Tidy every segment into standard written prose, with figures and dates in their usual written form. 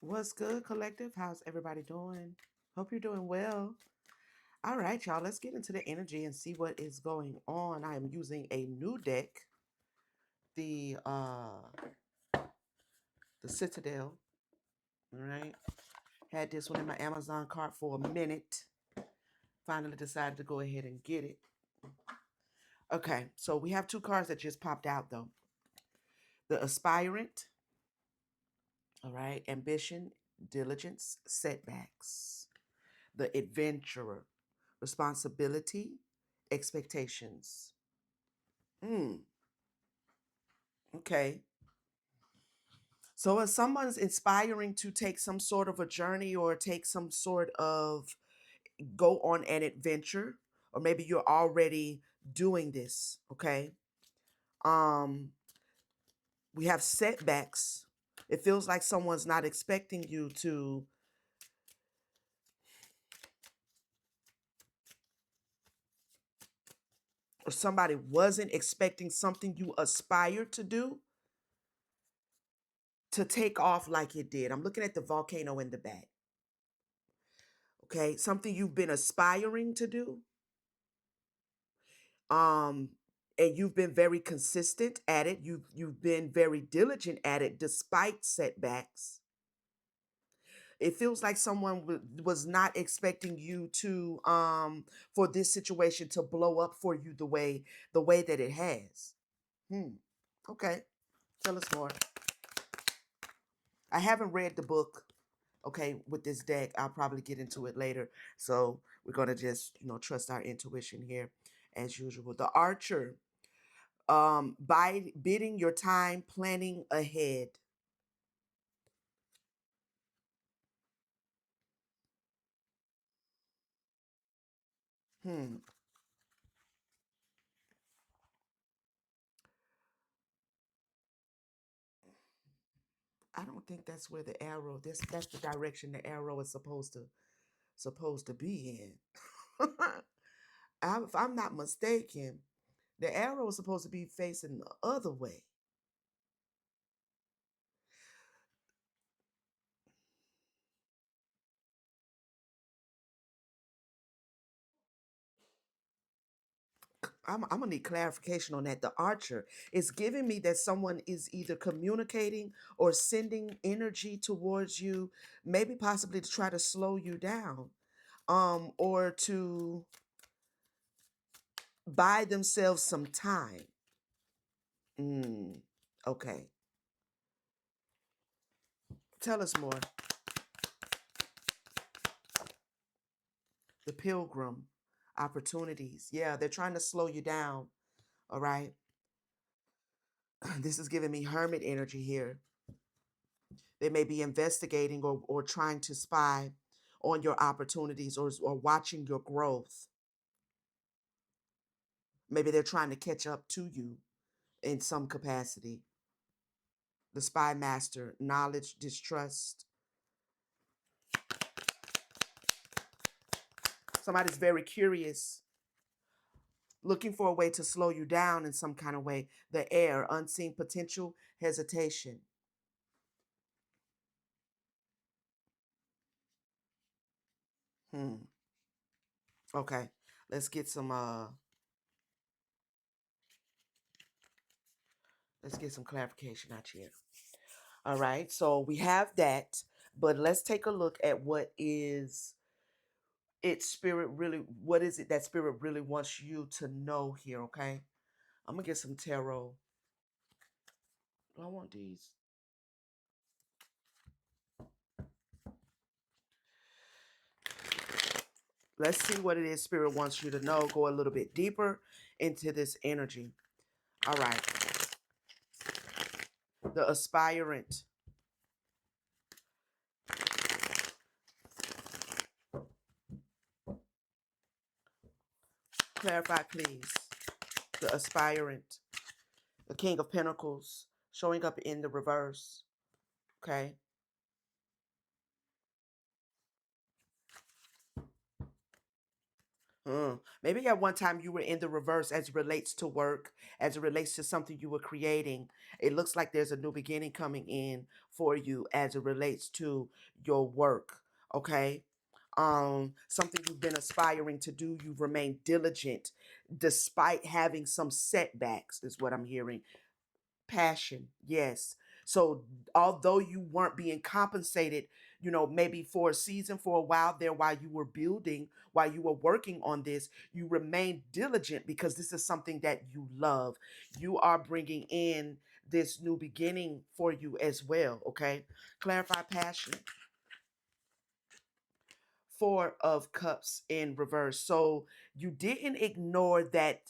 What's good, collective? How's everybody doing? Hope you're doing well. All right, y'all, let's get into the energy and see what is going on. I am using a new deck, the Citadel. All right. Had this one in my Amazon cart for a minute. Finally decided to go ahead and get it. Okay, so we have two cards that just popped out though. The aspirant, all right, ambition, diligence, setbacks. The adventurer, responsibility, expectations. Hmm. Okay. So if someone's inspiring to take some sort of a journey or take some sort of go on an adventure, or maybe you're already doing this, okay? Um, we have setbacks. It feels like someone's not expecting you to, or somebody wasn't expecting something you aspire to do to take off like it did. I'm looking at the volcano in the back. Okay, something you've been aspiring to do, um and you've been very consistent at it. You've been very diligent at it despite setbacks. It feels like someone was not expecting you to for this situation to blow up for you the way that it has. Hmm. Okay, tell us more. I haven't read the book, okay, with this deck. I'll probably get into it later. So we're gonna just, trust our intuition here as usual. The archer, by bidding your time, planning ahead. Hmm. I don't think that's where the arrow. That's the direction the arrow is supposed to be in. If I'm not mistaken, the arrow is supposed to be facing the other way. I'm gonna need clarification on that. The archer is giving me that someone is either communicating or sending energy towards you, maybe possibly to try to slow you down, or to buy themselves some time. Mm, okay, tell us more. The pilgrim, opportunities. Yeah, they're trying to slow you down. All right. This is giving me hermit energy here. They may be investigating or trying to spy on your opportunities or watching your growth. Maybe they're trying to catch up to you in some capacity. The spy master, knowledge, distrust. Somebody's very curious, looking for a way to slow you down in some kind of way. The air, unseen potential, hesitation. Hmm. Okay. Let's get some clarification out here. All right. So we have that, but let's take a look at what is it that spirit really wants you to know here, okay? I'm gonna get some tarot. Do I want these? Let's see what it is spirit wants you to know. Go a little bit deeper into this energy. All right. The aspirant. Clarify, please. The aspirant. The King of Pentacles showing up in the reverse. Okay. Maybe at one time you were in the reverse as it relates to work, as it relates to something you were creating. It looks like there's a new beginning coming in for you as it relates to your work. Okay. Something you've been aspiring to do, you've remained diligent despite having some setbacks, is what I'm hearing. Passion, yes. So although you weren't being compensated, maybe for a season, for a while there, while you were building, while you were working on this, you remained diligent because this is something that you love. You are bringing in this new beginning for you as well. Okay. Clarify passion. Four of Cups in reverse. So you didn't ignore that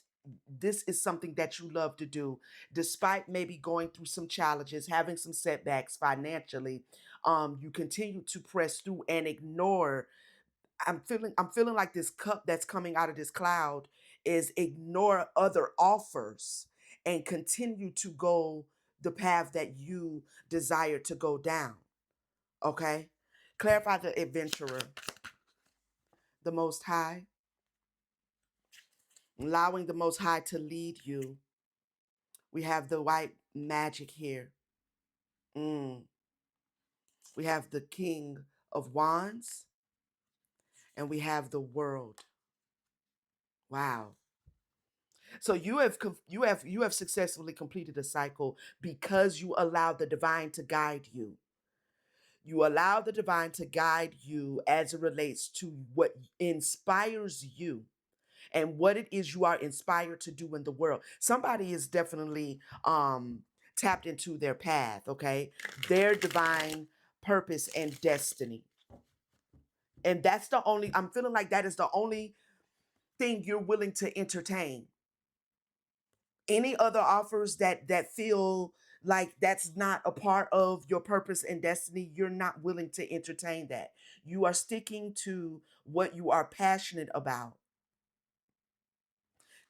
this is something that you love to do, despite maybe going through some challenges, having some setbacks financially. You continue to press through and ignore. I'm feeling like this cup that's coming out of this cloud is ignore other offers and continue to go the path that you desire to go down. Okay? Clarify the adventurer, the most high, allowing the most high to lead you. We have the white magic here. Mm. We have the king of wands and we have the world. Wow. So you have successfully completed a cycle because you allowed the divine to guide you. You allow the divine to guide you as it relates to what inspires you and what it is you are inspired to do in the world. Somebody is definitely tapped into their path, okay? Their divine purpose and destiny. And that's the only I'm feeling like that is the only thing you're willing to entertain. Any other offers that feel like that's not a part of your purpose and destiny, you're not willing to entertain that. You are sticking to what you are passionate about.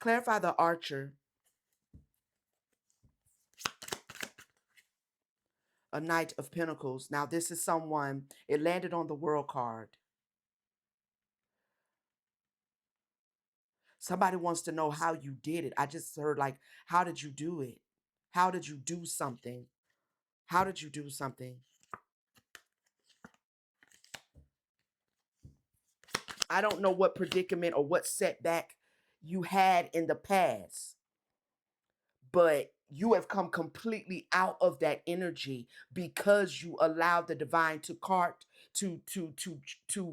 Clarify the archer, a knight of pentacles. Now this is someone, it landed on the world card. Somebody wants to know how you did it. I just heard like, how did you do it? How did you do something? How did you do something? I don't know what predicament or what setback you had in the past, but you have come completely out of that energy because you allowed the divine to cart to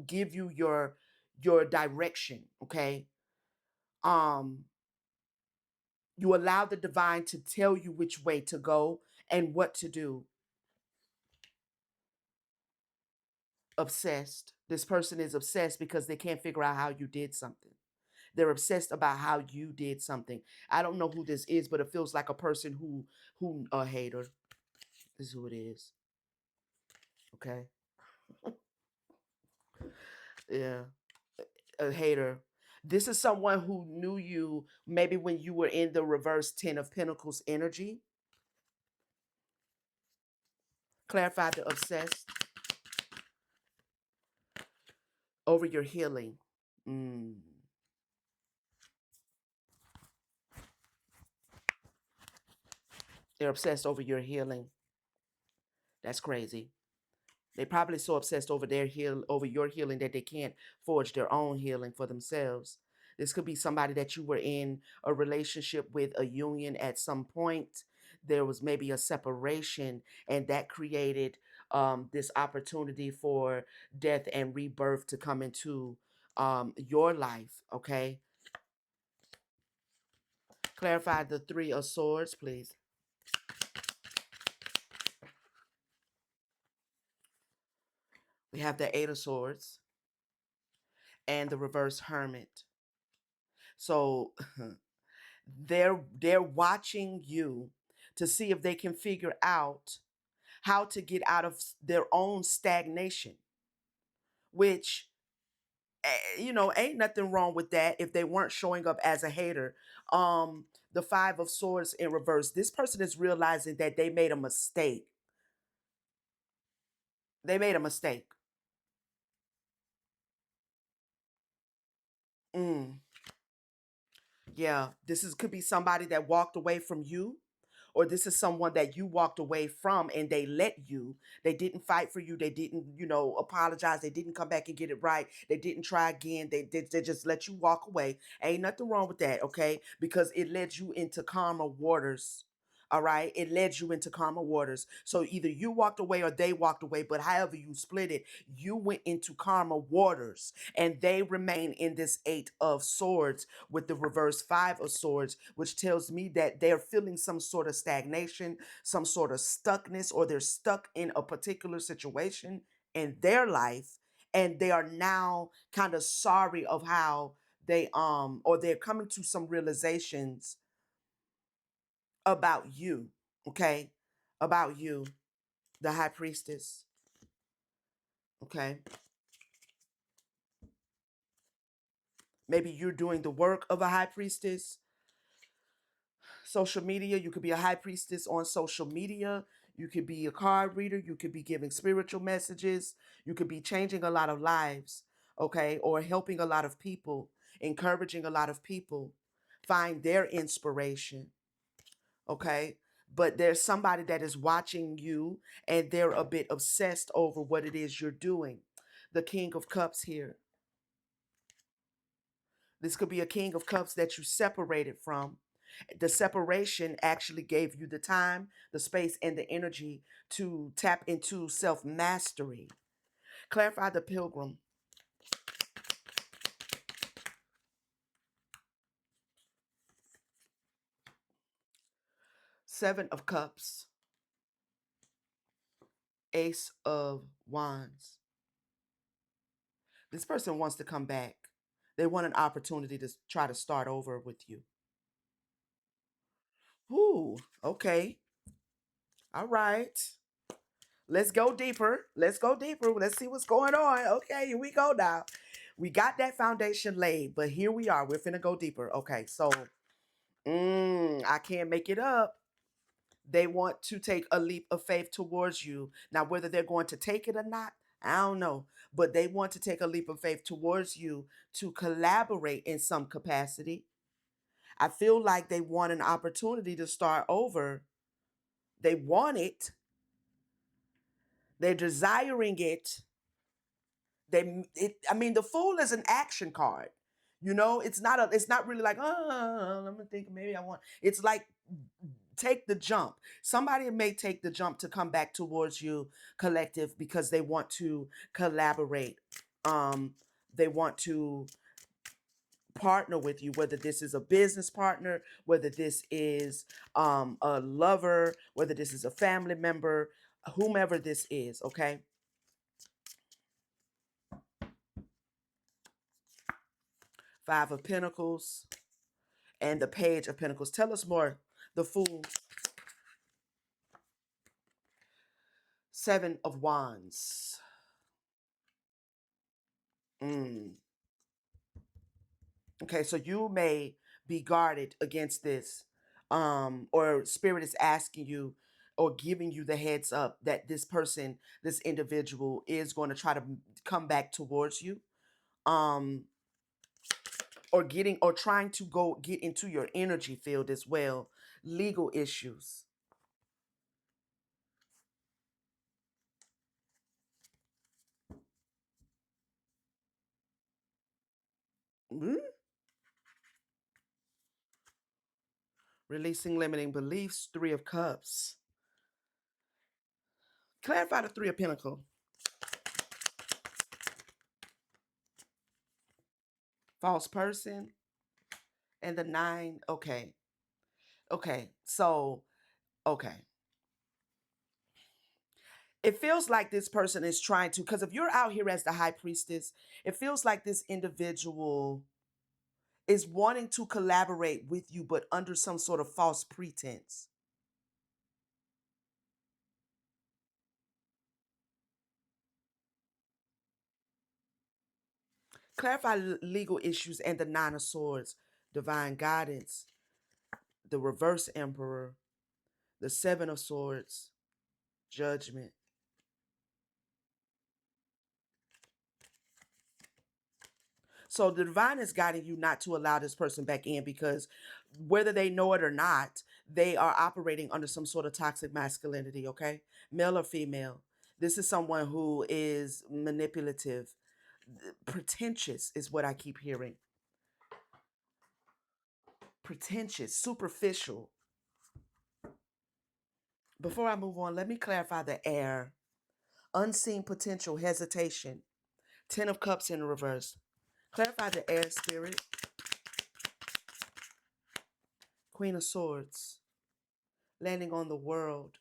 give you your direction. Okay. um you allow the divine to tell you which way to go and what to do. Obsessed. This person is obsessed because they can't figure out how you did something. They're obsessed about how you did something. I don't know who this is, but it feels like a person who a hater. This is who it is. Okay. Yeah. A hater. This is someone who knew you maybe when you were in the reverse 10 of Pentacles energy. Clarify the obsessed over your healing. Mm. They're obsessed over your healing. That's crazy. They probably so obsessed over over your healing that they can't forge their own healing for themselves. This could be somebody that you were in a relationship with, a union at some point. There was maybe a separation, and that created this opportunity for death and rebirth to come into your life. Okay. Clarify the Three of Swords, please. We have the Eight of Swords and the reverse Hermit. So they're watching you to see if they can figure out how to get out of their own stagnation, which ain't nothing wrong with that if they weren't showing up as a hater. The Five of Swords in reverse, this person is realizing that they made a mistake. They made a mistake. Mm. Yeah, this is could be somebody that walked away from you, or this is someone that you walked away from and they let you. They didn't fight for you. They didn't, apologize. They didn't come back and get it right. They didn't try again. They just let you walk away. Ain't nothing wrong with that, okay? Because it led you into calmer waters. All right, it led you into calmer waters. So either you walked away or they walked away, but however you split it, you went into calmer waters, and they remain in this Eight of Swords with the reverse Five of Swords, which tells me that they're feeling some sort of stagnation, some sort of stuckness, or they're stuck in a particular situation in their life, and they are now kind of sorry of how they or they're coming to some realizations about you, okay? About you, the high priestess, okay? Maybe you're doing the work of a high priestess. Social media, you could be a high priestess on social media. You could be a card reader. You could be giving spiritual messages. You could be changing a lot of lives, okay? Or helping a lot of people, encouraging a lot of people find their inspiration, okay? But there's somebody that is watching you and they're a bit obsessed over what it is you're doing. The King of Cups here. This could be a King of Cups that you separated from. The separation actually gave you the time, the space, and the energy to tap into self mastery. Clarify the Pilgrim. Seven of Cups. Ace of Wands. This person wants to come back. They want an opportunity to try to start over with you. Ooh, okay. All right. Let's go deeper. Let's go deeper. Let's see what's going on. Okay, here we go now. We got that foundation laid, but here we are. We're finna go deeper. Okay, so I can't make it up. They want to take a leap of faith towards you. Now, whether they're going to take it or not, I don't know. But they want to take a leap of faith towards you to collaborate in some capacity. I feel like they want an opportunity to start over. They want it. They're desiring it. I mean, the Fool is an action card. It's not really like, oh, let me think, maybe I want. It's like, take the jump. Somebody may take the jump to come back towards you, collective, because they want to collaborate. Um, they want to partner with you, whether this is a business partner, whether this is a lover, whether this is a family member, whomever this is, okay? Five of Pentacles and the Page of Pentacles. Tell us more. The Fool. Seven of Wands. Mm. Okay, so you may be guarded against this, or Spirit is asking you or giving you the heads up that this person, this individual, is going to try to come back towards you, um, or trying to go get into your energy field as well. Legal issues. Mm. Releasing limiting beliefs. Three of Cups. Clarify the Three of Pentacles. False person and the Nine. Okay. Okay. So, okay. It feels like this person is trying to, because if you're out here as the high priestess, it feels like this individual is wanting to collaborate with you, but under some sort of false pretense. Clarify legal issues and the Nine of Swords, divine guidance, the reverse Emperor, the Seven of Swords, judgment. So the divine is guiding you not to allow this person back in, because whether they know it or not, they are operating under some sort of toxic masculinity, okay? Male or female. This is someone who is manipulative, pretentious is what I keep hearing. Pretentious, superficial. Before I move on, let me clarify the air. Unseen potential, hesitation. Ten of Cups in reverse. Clarify the air, spirit. Queen of Swords. Landing on the world.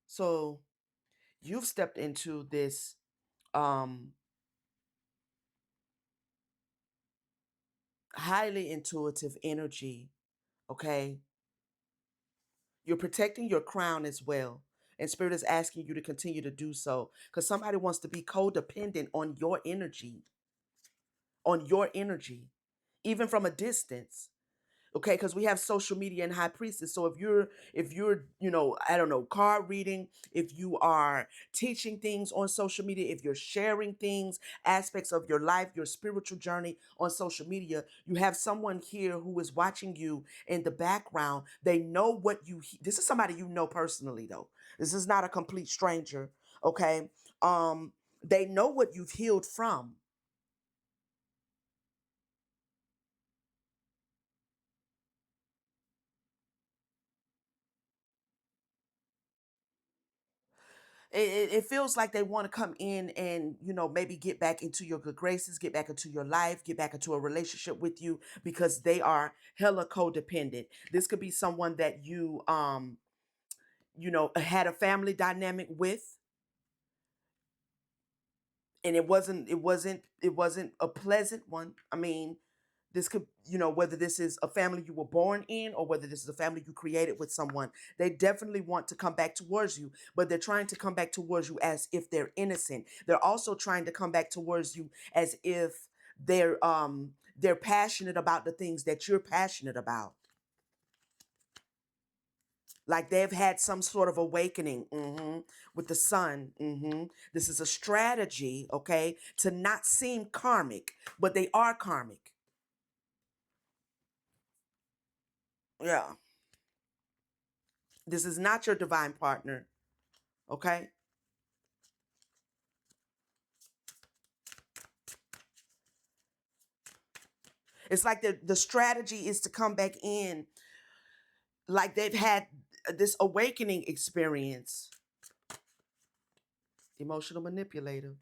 So you've stepped into this um highly intuitive energy, okay? You're protecting your crown as well. And spirit is asking you to continue to do so, because somebody wants to be codependent on your energy, even from a distance. Okay, because we have social media and high priestess. So if you're I don't know, card reading, if you are teaching things on social media, if you're sharing things, aspects of your life, your spiritual journey on social media, you have someone here who is watching you in the background. They know what this is somebody you know personally, though. This is not a complete stranger. Okay. They know what you've healed from. It feels like they want to come in and maybe get back into your good graces, get back into your life, get back into a relationship with you, because they are hella codependent. This could be someone that you had a family dynamic with, and it wasn't a pleasant one. I mean, this could, whether this is a family you were born in or whether this is a family you created with someone, they definitely want to come back towards you, but they're trying to come back towards you as if they're innocent. They're also trying to come back towards you as if they're passionate about the things that you're passionate about. Like they've had some sort of awakening, with the sun. This is a strategy, okay, to not seem karmic, but they are karmic. Yeah. This is not your divine partner, okay? It's like the strategy is to come back in like they've had this awakening experience. Emotional manipulator.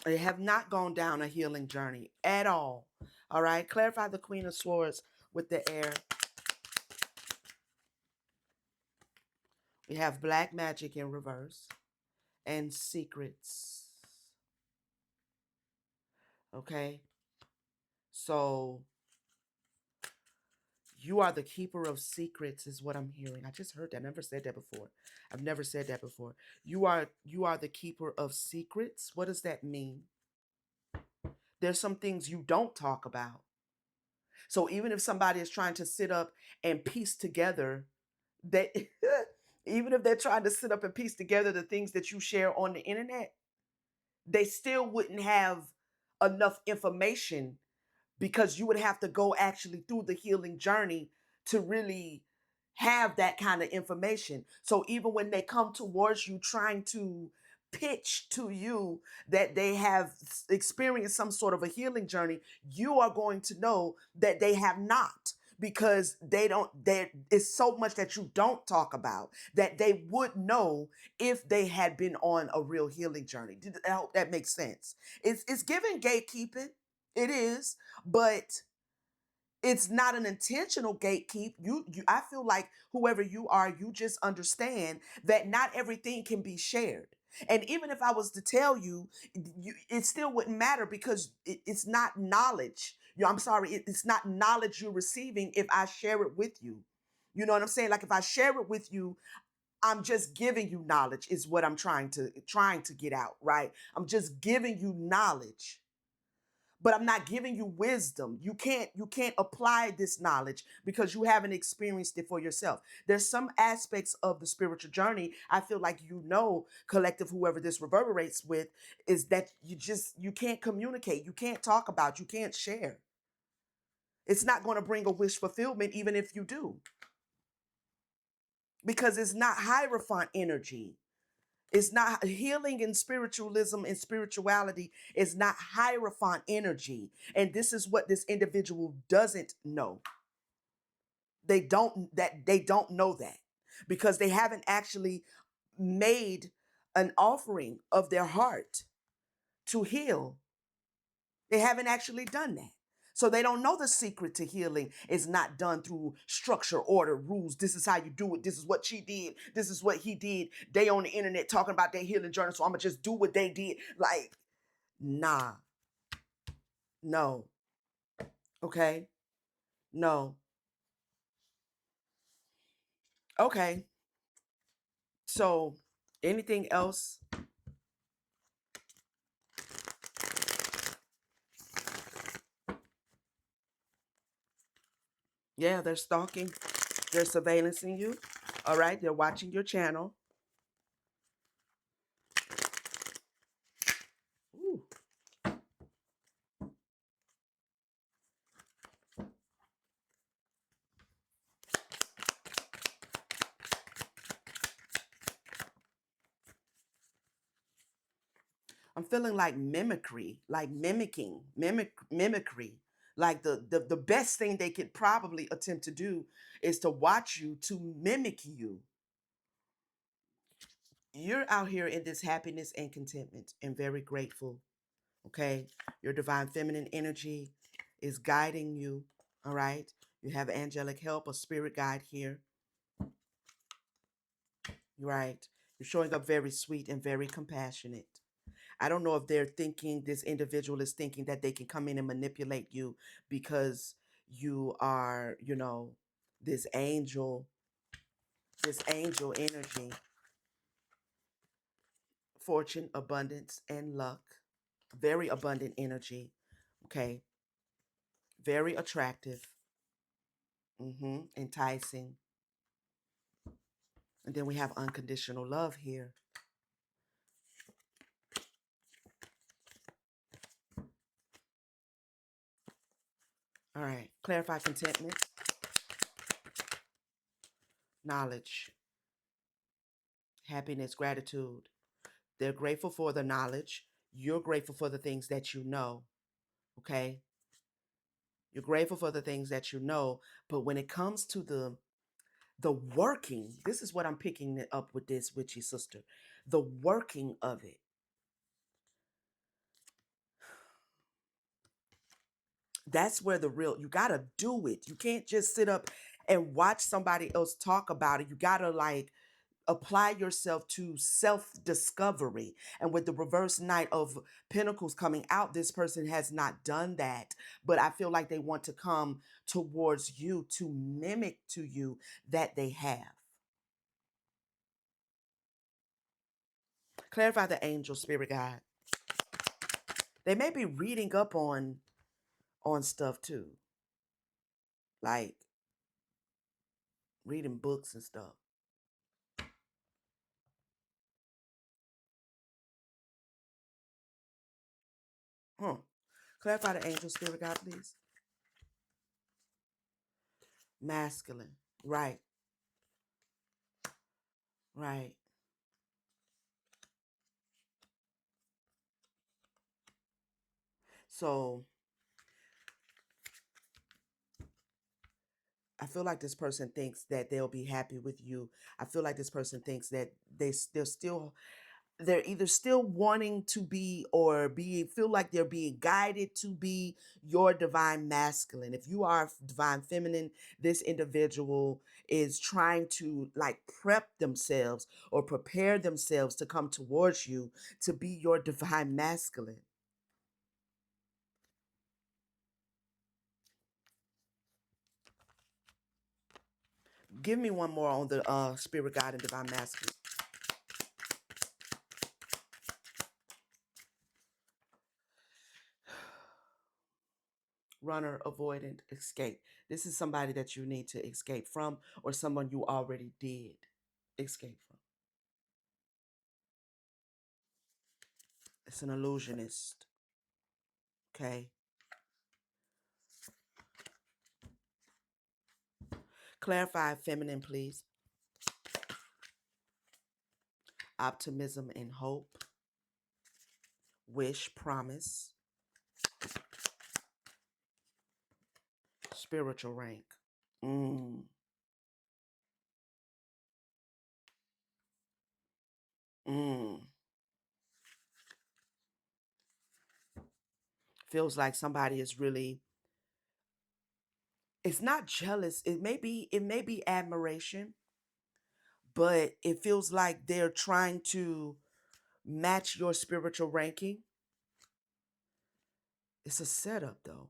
They have not gone down a healing journey at all. All right. Clarify the Queen of Swords with the air. We have black magic in reverse and secrets. Okay. So you are the keeper of secrets is what I'm hearing. I just heard that. I never said that before. I've never said that before. You are the keeper of secrets. What does that mean? There's some things you don't talk about. So even if somebody is trying to sit up and piece together that even if they're trying to sit up and piece together the things that you share on the internet, they still wouldn't have enough information, because you would have to go actually through the healing journey to really have that kind of information. So even when they come towards you trying to pitch to you that they have experienced some sort of a healing journey, you are going to know that they have not, because they don't there is so much that you don't talk about that they would know if they had been on a real healing journey. I hope that makes sense. It's giving gatekeeping. It is, but it's not an intentional gatekeep. I feel like whoever you are, you just understand that not everything can be shared. And even if I was to tell you, it still wouldn't matter, because it's not knowledge. I'm sorry, it's not knowledge you're receiving if I share it with you. You know what I'm saying? Like if I share it with you, I'm just giving you knowledge is what I'm trying to get out, right? I'm just giving you knowledge. but I'm not giving you wisdom. You can't apply this knowledge because you haven't experienced it for yourself. There's some aspects of the spiritual journey I feel like collective, whoever this reverberates with, is that you can't communicate, you can't talk about, you can't share. It's not going to bring a wish fulfillment even if you do, because it's not hierophant energy. It's not healing, and spiritualism and spirituality is not hierophant energy. And this is what this individual doesn't know. They don't know that because they haven't actually made an offering of their heart to heal. They haven't actually done that. So they don't know the secret to healing is not done through structure, order, rules. This is how you do it. This is what she did. This is what he did. They on the internet talking about their healing journey, so I'm gonna just do what they did. Like, nah, no, okay, no, okay. So anything else? Yeah, they're stalking, they're surveillancing you. All right, they're watching your channel. Ooh. I'm feeling like mimicry, like mimicry. Like the best thing they could probably attempt to do is to watch you to mimic you. You're out here in this happiness and contentment and very grateful. Okay. Your divine feminine energy is guiding you. All right. You have angelic help, a spirit guide here. Right. You're showing up very sweet and very compassionate. I don't know if this individual is thinking that they can come in and manipulate you because you are, this angel, this angel energy, fortune, abundance, and luck. Very abundant energy. Okay. Very attractive. Enticing. And then we have unconditional love here. All right. Clarify contentment, knowledge, happiness, gratitude. They're grateful for the knowledge. You're grateful for the things that you know. Okay. You're grateful for the things that you know. But when it comes to the working, this is what I'm picking it up with this witchy sister. The working of it. That's where you gotta do it. You can't just sit up and watch somebody else talk about it. You gotta like apply yourself to self discovery. And with the reverse Knight of Pentacles coming out, this person has not done that. But I feel like they want to come towards you to mimic to you that they have. Clarify the angel spirit guide. They may be reading up on stuff too, like reading books and stuff. Huh. Clarify the angel spirit guide, please. Masculine. Right. Right. So I feel like this person thinks that they'll be happy with you. I feel like this person thinks that they're either still wanting to be or feel like they're being guided to be your divine masculine. If you are divine feminine, this individual is trying to like prep themselves or prepare themselves to come towards you to be your divine masculine. Give me one more on the spirit guide and divine masculine. runner, avoidant, escape. This is somebody that you need to escape from, or someone you already did escape from. It's an illusionist. Okay. Clarify feminine, please. Optimism and hope. Wish, promise. Spiritual rank. Mm, mm. Feels like somebody is really, it's not jealous. It may be admiration, but it feels like they're trying to match your spiritual ranking. It's a setup though.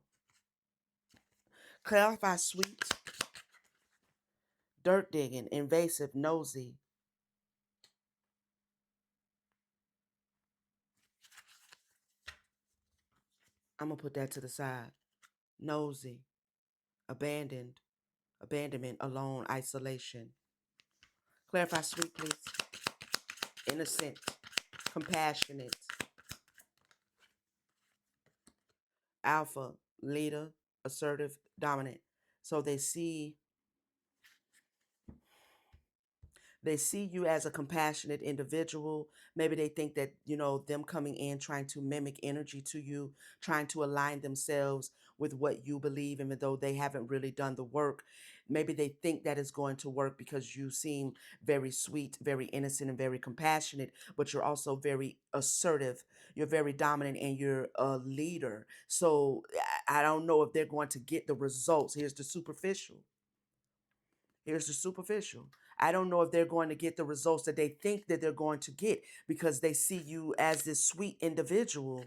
Clarify sweet, dirt digging, invasive, nosy. I'm gonna put that to the side. Nosy, abandoned, abandonment, alone, isolation. Clarify sweet, please. Innocent, compassionate, alpha, leader, assertive, dominant. So they see you as a compassionate individual. Maybe they think that, them coming in, trying to mimic energy to you, trying to align themselves with what you believe, even though they haven't really done the work. Maybe they think that it's going to work because you seem very sweet, very innocent, and very compassionate, but you're also very assertive. You're very dominant and you're a leader. So I don't know if they're going to get the results. Here's the superficial. I don't know if they're going to get the results that they think that they're going to get because they see you as this sweet individual,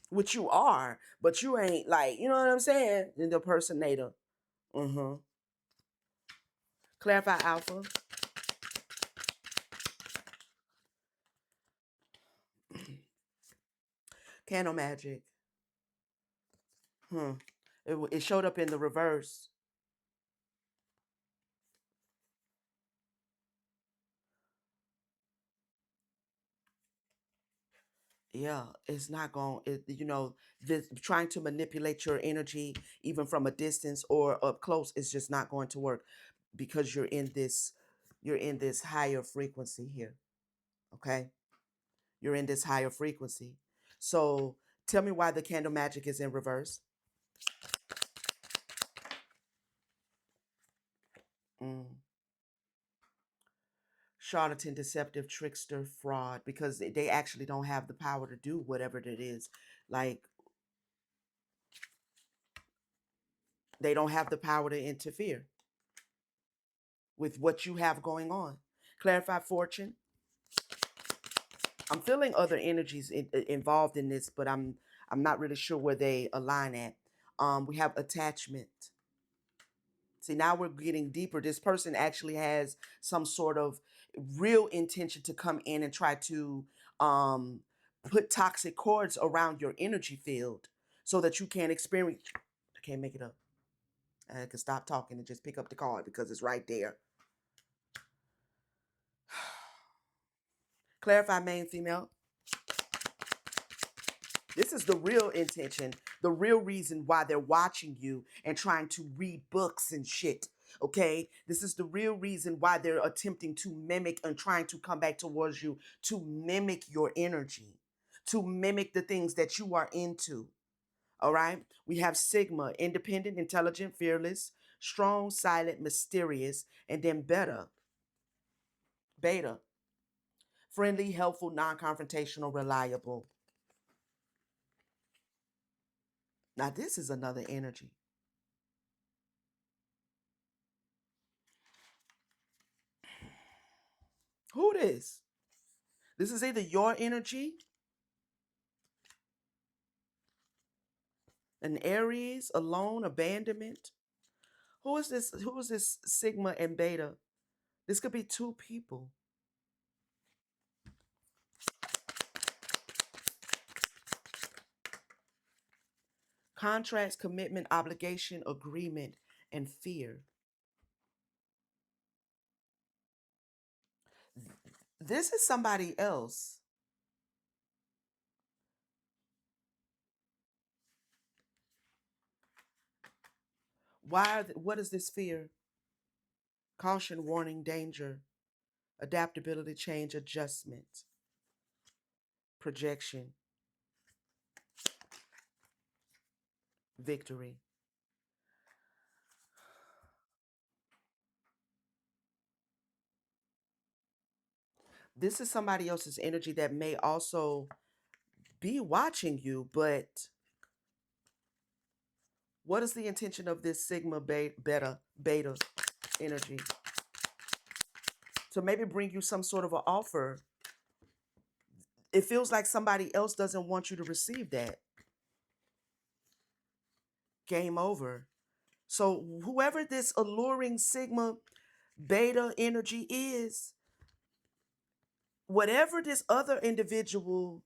which you are, but you ain't, like, you know what I'm saying? The impersonator. Mm-hmm. Clarify alpha. Candle magic. Hmm. It showed up in the reverse. Yeah, it's not going this trying to manipulate your energy even from a distance or up close is just not going to work because you're in this higher frequency here. Okay? You're in this higher frequency. So tell me why the candle magic is in reverse. Mm. Charlatan, deceptive, trickster, fraud, because they actually don't have the power to do whatever it is. Like, they don't have the power to interfere with what you have going on. Clarify fortune. I'm feeling other energies involved in this, but I'm not really sure where they align at. We have attachment. See, now we're getting deeper. This person actually has some sort of real intention to come in and try to um, put toxic cords around your energy field so that you can't experience. I can't make it up. I can stop talking and just pick up the card because it's right there. Clarify main female. This is the real intention, the real reason why they're watching you and trying to read books and shit. Okay? This is the real reason why they're attempting to mimic and trying to come back towards you to mimic your energy, to mimic the things that you are into. All right? We have Sigma, independent, intelligent, fearless, strong, silent, mysterious, and then beta, friendly, helpful, non confrontational, reliable. Now, this is another energy. Who this? This is either your energy, an Aries, alone, abandonment. Who is this? Who is this Sigma and Beta? This could be two people. Contracts, commitment, obligation, agreement, and fear. This is somebody else. What is this fear? Caution, warning, danger, adaptability, change, adjustment, projection, victory. This is somebody else's energy that may also be watching you, but what is the intention of this sigma beta energy? To maybe bring you some sort of an offer. It feels like somebody else doesn't want you to receive that. Game over. So whoever this alluring sigma beta energy is, whatever this other individual,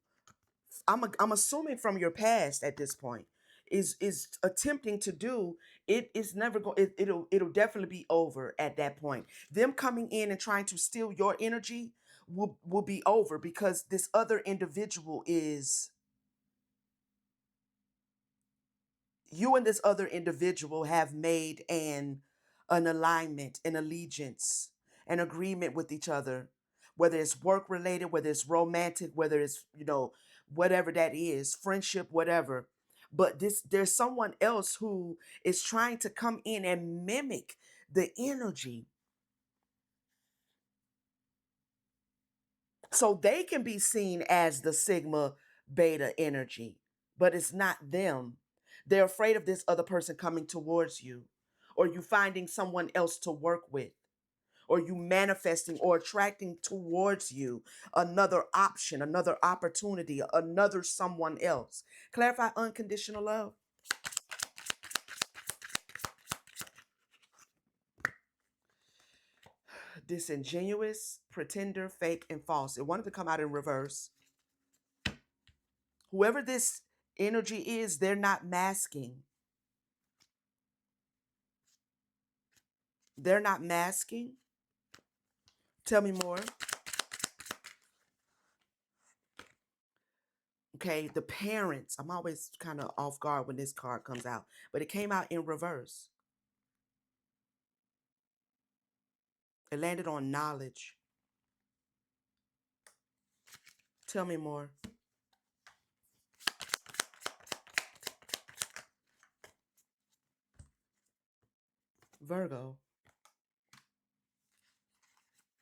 I'm assuming from your past at this point, is attempting to do, it is never going, it'll definitely be over at that point. Them coming in and trying to steal your energy will be over, because this other individual is, you and this other individual have made an alignment, an allegiance, an agreement with each other, whether it's work related, whether it's romantic, whether it's, whatever that is, friendship, whatever. But there's someone else who is trying to come in and mimic the energy so they can be seen as the sigma beta energy, but it's not them. They're afraid of this other person coming towards you, or you finding someone else to work with, or you manifesting or attracting towards you another option, another opportunity, another someone else. Clarify unconditional love. Disingenuous, pretender, fake, and false. It wanted to come out in reverse. Whoever this energy is, they're not masking. They're not masking. Tell me more. Okay, the parents. I'm always kind of off guard when this card comes out, but it came out in reverse. It landed on knowledge. Tell me more. Virgo.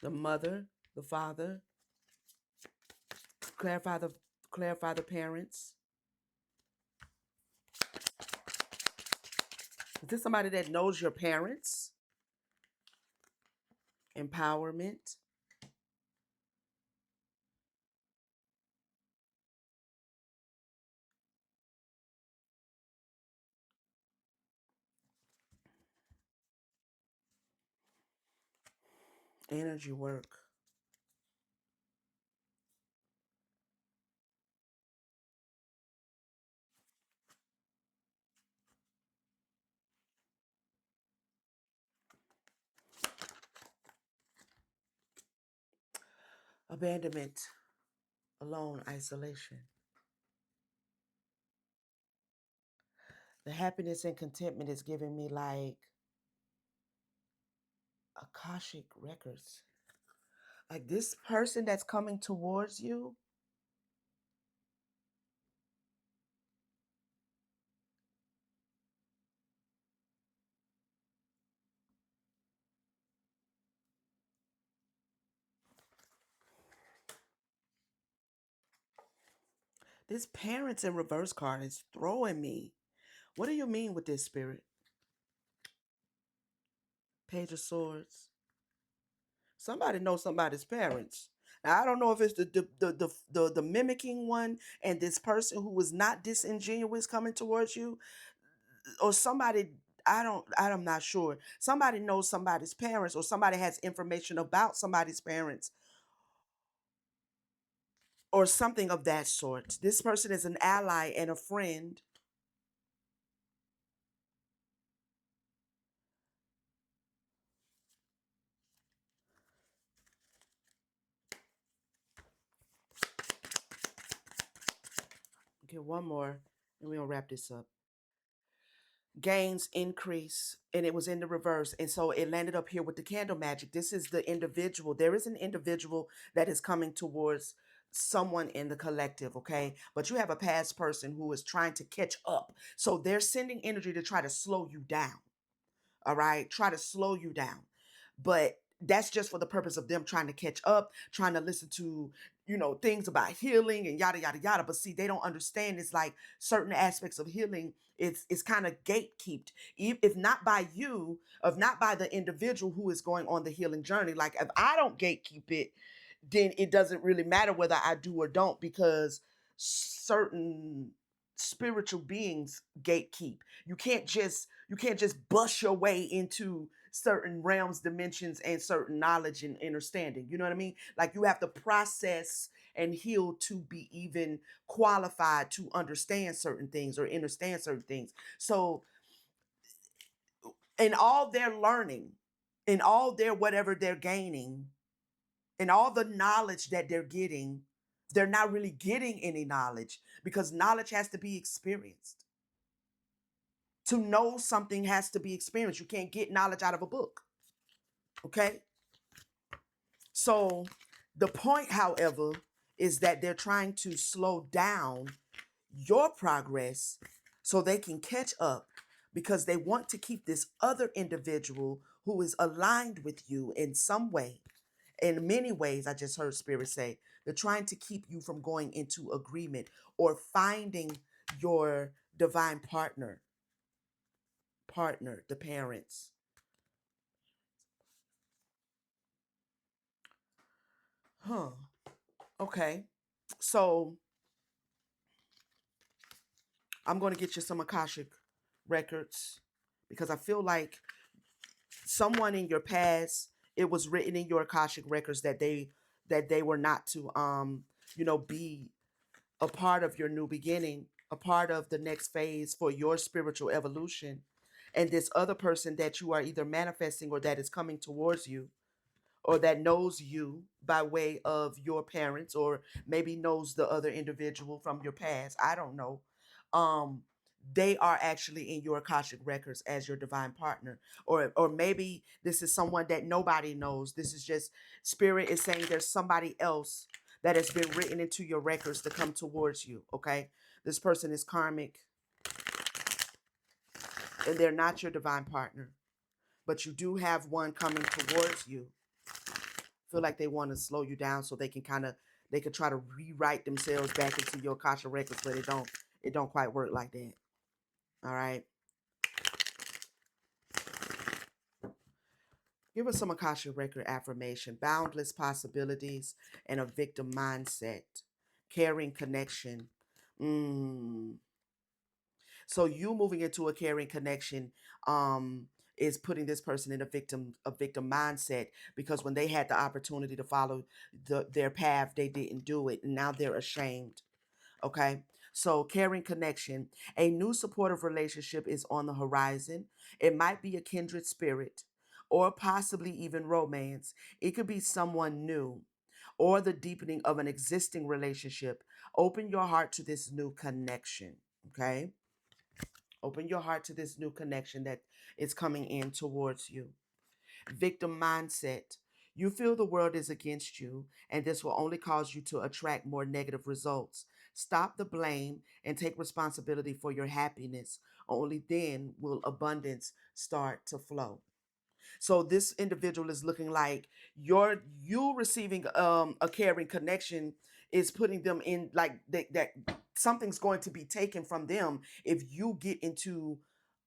The mother, the father. Clarify the clarify the parents. Is this somebody that knows your parents? Empowerment. Energy work. Abandonment. Alone. Isolation. The happiness and contentment is giving me like Akashic records. Like this person that's coming towards you, this parents in reverse card is throwing me. What do you mean with this, spirit? Page of Swords. Somebody knows somebody's parents. Now I don't know if it's the mimicking one and this person who was not disingenuous coming towards you, or somebody. I'm not sure. Somebody knows somebody's parents, or somebody has information about somebody's parents, or something of that sort. This person is an ally and a friend. Get one more, and we'll wrap this up. Gains increase, and it was in the reverse, and so it landed up here with the candle magic. This is the individual. There is an individual that is coming towards someone in the collective, okay, but you have a past person who is trying to catch up, so they're sending energy to try to slow you down. All right, try to slow you down, but that's just for the purpose of them trying to catch up, trying to listen to, things about healing and yada yada yada. But see, they don't understand, it's like certain aspects of healing, it's kind of gatekept. If not by you, if not by the individual who is going on the healing journey, like if I don't gatekeep it, then it doesn't really matter whether I do or don't, because certain spiritual beings gatekeep. You can't just bust your way into certain realms, dimensions, and certain knowledge and understanding. You know what I mean? Like you have to process and heal to be even qualified to understand certain things or understand certain things. So in all their learning, in all their whatever they're gaining, and all the knowledge that they're getting, they're not really getting any knowledge, because knowledge has to be experienced. To know something has to be experienced. You can't get knowledge out of a book. Okay? So the point, however, is that they're trying to slow down your progress so they can catch up, because they want to keep this other individual who is aligned with you in some way. In many ways, I just heard Spirit say, they're trying to keep you from going into agreement or finding your divine partner, the parents. Huh. Okay. So I'm going to get you some Akashic records, because I feel like someone in your past, it was written in your Akashic records that they were not to be a part of your new beginning, a part of the next phase for your spiritual evolution. And this other person that you are either manifesting or that is coming towards you, or that knows you by way of your parents, or maybe knows the other individual from your past, I don't know. um they are actually in your Akashic records as your divine partner, or maybe this is someone that nobody knows. This is just Spirit is saying there's somebody else that has been written into your records to come towards you. Okay, this person is karmic, and they're not your divine partner, but you do have one coming towards you. Feel like they want to slow you down so they can try to rewrite themselves back into your Akasha records, but it don't quite work like that. All right. Give us some Akasha record affirmation. Boundless possibilities and a victim mindset. Caring connection. Mm. So you moving into a caring connection is putting this person in a victim mindset, because when they had the opportunity to follow their path, they didn't do it, and now they're ashamed. Okay. So, caring connection, a new supportive relationship is on the horizon. It might be a kindred spirit, or possibly even romance. It could be someone new, or the deepening of an existing relationship. Open your heart to this new connection. Okay. Open your heart to this new connection that is coming in towards you. Victim mindset. You feel the world is against you, and this will only cause you to attract more negative results. Stop the blame and take responsibility for your happiness. Only then will abundance start to flow. So this individual is looking like you receiving a caring connection is putting them in like that something's going to be taken from them if you get into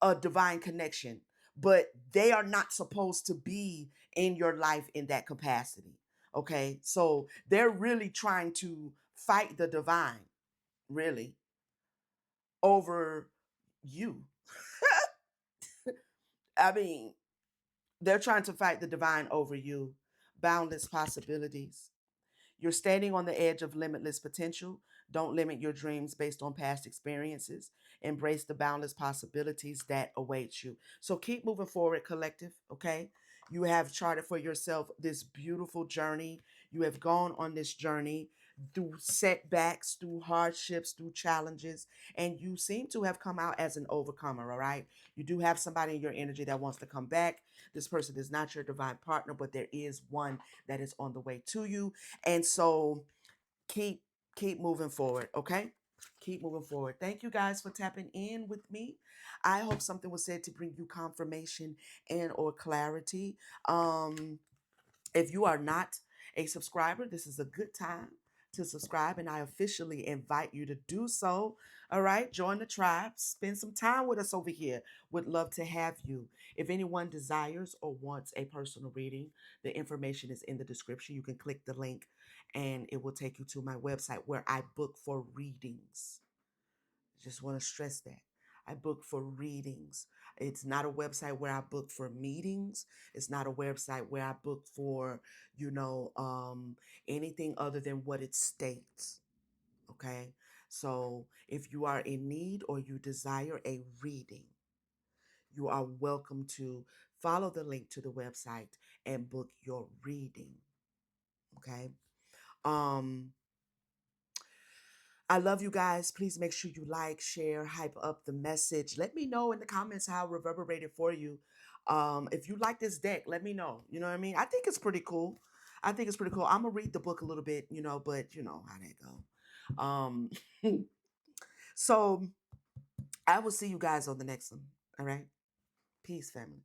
a divine connection, but they are not supposed to be in your life in that capacity. Okay, so they're really trying to fight the divine, really, over you. I mean, they're trying to fight the divine over you. Boundless possibilities. You're standing on the edge of limitless potential. Don't limit your dreams based on past experiences. Embrace the boundless possibilities that await you. So keep moving forward, collective, okay? You have charted for yourself this beautiful journey. You have gone on this journey. through setbacks, through hardships, through challenges, and you seem to have come out as an overcomer, all right? You do have somebody in your energy that wants to come back. This person is not your divine partner, but there is one that is on the way to you. And so keep keep moving forward, okay? Keep moving forward. Thank you guys for tapping in with me. I hope something was said to bring you confirmation and or clarity. If you are not a subscriber, this is a good time to subscribe, and I officially invite you to do so. All right, join the tribe, spend some time with us over here. Would love to have you. If anyone desires or wants a personal reading, the information is in the description. You can click the link, and it will take you to my website where I book for readings. Just want to stress that. I book for readings. It's not a website where I book for meetings. It's not a website where I book for, you know, anything other than what it states. Okay. So if you are in need or you desire a reading, you are welcome to follow the link to the website and book your reading. Okay. Um, I love you guys. Please make sure you like, share, hype up the message. Let me know in the comments how it reverberated for you. If you like this deck, let me know. You know what I mean? I think it's pretty cool. I think it's pretty cool. I'm gonna read the book a little bit, but you know how that go. So I will see you guys on the next one. All right. Peace, family.